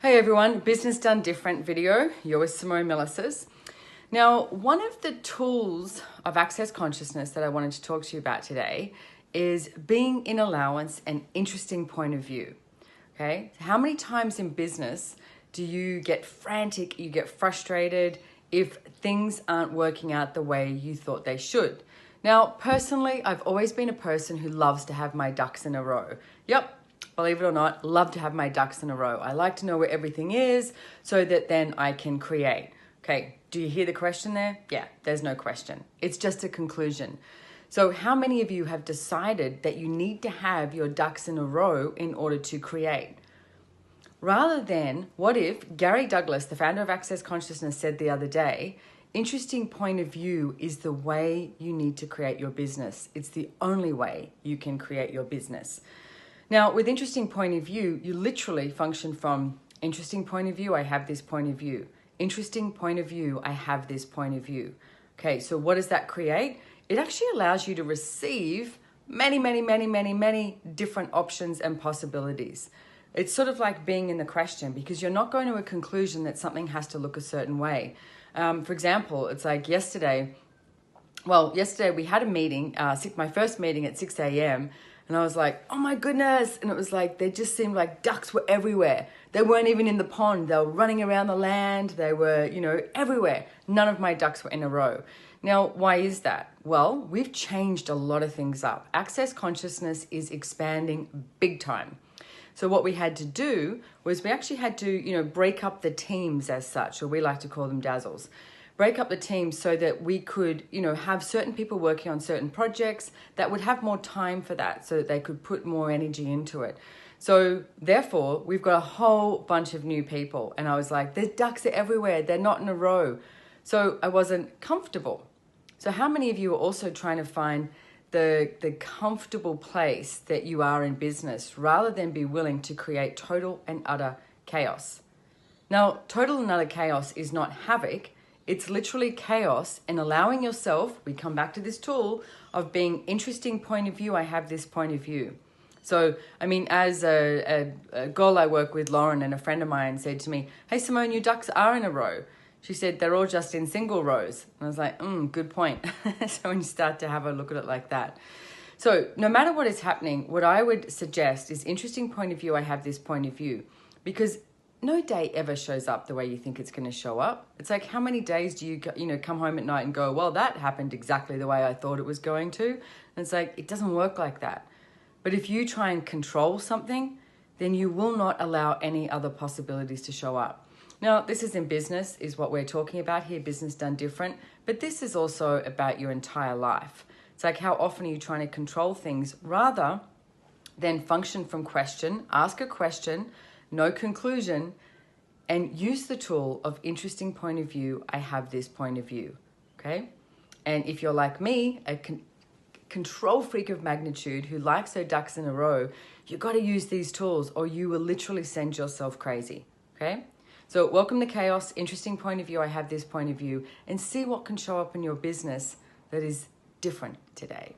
Hey everyone, Business Done Different video. You're with Simone Milasas. Now, one of the tools of access consciousness that I wanted to talk to you about today is being in allowance and interesting point of view. Okay, how many times in business do you get frantic, you get frustrated if things aren't working out the way you thought they should? Now, personally, I've always been a person who loves to have my ducks in a row. Yep. Believe it or not, love to have my ducks in a row. I like to know where everything is so that then I can create. Okay, do you hear the question there? Yeah, there's no question. It's just a conclusion. So how many of you have decided that you need to have your ducks in a row in order to create? Rather than, what if Gary Douglas, the founder of Access Consciousness, said the other day, interesting point of view is the way you need to create your business. It's the only way you can create your business. Now, with interesting point of view, you literally function from interesting point of view, I have this point of view. Interesting point of view, I have this point of view. Okay, so what does that create? It actually allows you to receive many different options and possibilities. It's sort of like being in the question because you're not going to a conclusion that something has to look a certain way. For example, it's like yesterday we had a meeting, my first meeting at 6 a.m. And I was like, oh my goodness. And it was like, they just seemed like ducks were everywhere. They weren't even in the pond. They were running around the land. They were, everywhere. None of my ducks were in a row. Now, why is that? Well, we've changed a lot of things up. Access consciousness is expanding big time. So what we had to do was we actually had to, break up the teams as such, or we like to call them dazzles. Break up the teams so that we could, have certain people working on certain projects that would have more time for that so that they could put more energy into it. So therefore, we've got a whole bunch of new people. And I was like, the ducks are everywhere. They're not in a row. So I wasn't comfortable. So how many of you are also trying to find the comfortable place that you are in business rather than be willing to create total and utter chaos? Now, total and utter chaos is not havoc. It's literally chaos and allowing yourself, we come back to this tool of being interesting point of view, I have this point of view. So, as a girl I work with, Lauren, and a friend of mine said to me, hey Simone, your ducks are in a row. She said, they're all just in single rows. And I was like, good point. So when you start to have a look at it like that. So no matter what is happening, what I would suggest is interesting point of view, I have this point of view. Because no day ever shows up the way you think it's going to show up. It's like, how many days do you, come home at night and go, well, that happened exactly the way I thought it was going to. And it's like, it doesn't work like that. But if you try and control something, then you will not allow any other possibilities to show up. Now, this is in business, is what we're talking about here, Business Done Different. But this is also about your entire life. It's like, how often are you trying to control things rather than function from question, ask a question, no conclusion, and use the tool of interesting point of view, I have this point of view, okay? And if you're like me, a control freak of magnitude who likes her ducks in a row, you got to use these tools or you will literally send yourself crazy, okay? So welcome to chaos, interesting point of view, I have this point of view, and see what can show up in your business that is different today.